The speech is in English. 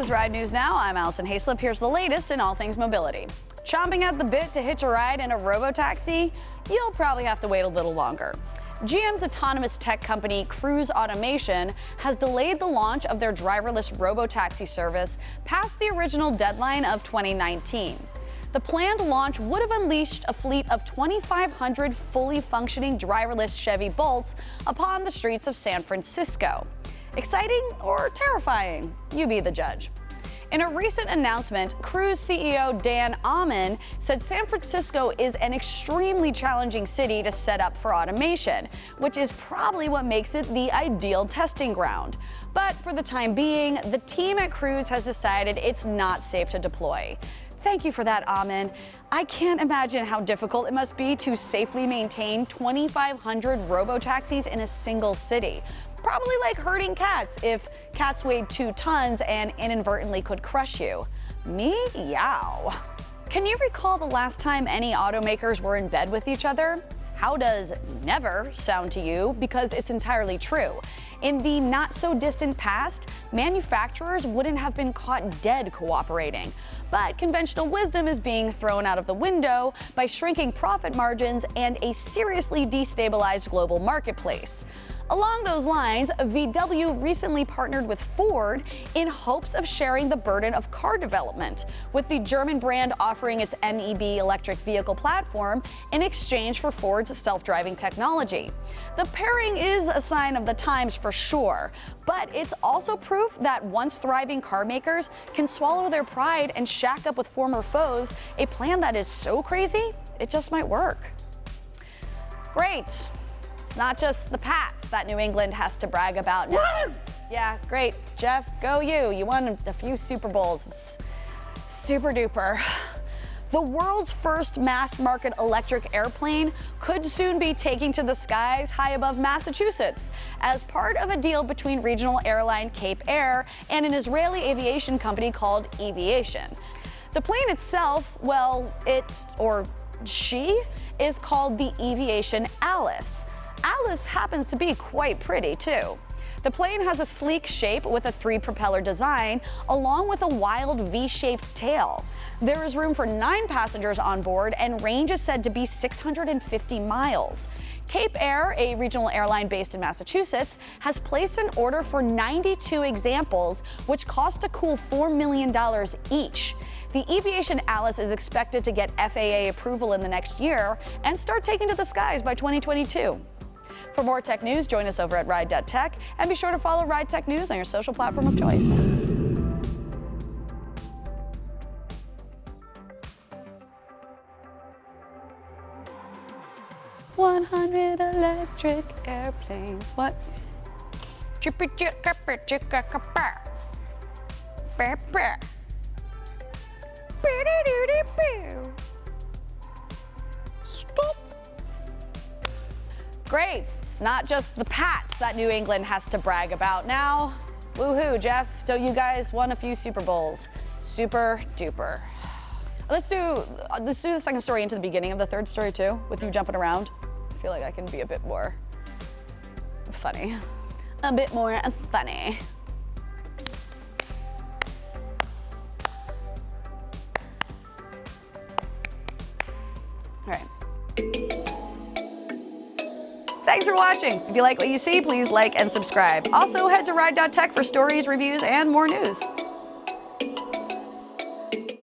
is Ride News Now. I'm Alison Haislip. Here's the latest in all things mobility. Chomping at the bit to hitch a ride in a robotaxi? You'll probably have to wait a little longer. GM's autonomous tech company Cruise Automation has delayed the launch of their driverless robotaxi service past the original deadline of 2019. The planned launch would have unleashed a fleet of 2,500 fully functioning driverless Chevy Bolts upon the streets of San Francisco. Exciting or terrifying? You be the judge. In a recent announcement, Cruise CEO Dan Ammann said San Francisco is an extremely challenging city to set up for automation, which is probably what makes it the ideal testing ground. But for the time being, the team at Cruise has decided it's not safe to deploy. Thank you for that, Ammann. I can't imagine how difficult it must be to safely maintain 2,500 robotaxis in a single city. Probably like herding cats if cats weighed 2 tons and inadvertently could crush you. Meow. Can you recall the last time any automakers were in bed with each other? How does never sound to you? Because it's entirely true. In the not so distant past, manufacturers wouldn't have been caught dead cooperating. But conventional wisdom is being thrown out of the window by shrinking profit margins and a seriously destabilized global marketplace. Along those lines, VW recently partnered with Ford in hopes of sharing the burden of car development, with the German brand offering its MEB electric vehicle platform in exchange for Ford's self-driving technology. The pairing is a sign of the times for sure, but it's also proof that once thriving car makers can swallow their pride and shack up with former foes, a plan that is so crazy, it just might work. Great. It's not just the Pats that New England has to brag about now. Woo! Yeah, great. Jeff, go you. You won a few Super Bowls. It's super duper. The world's first mass market electric airplane could soon be taking to the skies high above Massachusetts as part of a deal between regional airline Cape Air and an Israeli aviation company called Eviation. The plane itself, well, she is called the Eviation Alice. Alice happens to be quite pretty, too. The plane has a sleek shape with a 3-propeller design, along with a wild V-shaped tail. There is room for 9 passengers on board, and range is said to be 650 miles. Cape Air, a regional airline based in Massachusetts, has placed an order for 92 examples, which cost a cool $4 million each. The Eviation Alice is expected to get FAA approval in the next year and start taking to the skies by 2022. For more tech news, join us over at Ride.Tech, and be sure to follow RideTechNews on your social platform of choice. "100 electric airplanes." What? Stop. Great. It's not just the Pats that New England has to brag about now. Woohoo, Jeff. So you guys won a few Super Bowls. Super duper. Let's do the second story into the beginning of the third story too, with you jumping around. I feel like I can be a bit more funny. A bit more funny. All right. Thanks for watching. If you like what you see, please like and subscribe. Also, head to Ride.Tech for stories, reviews, and more news.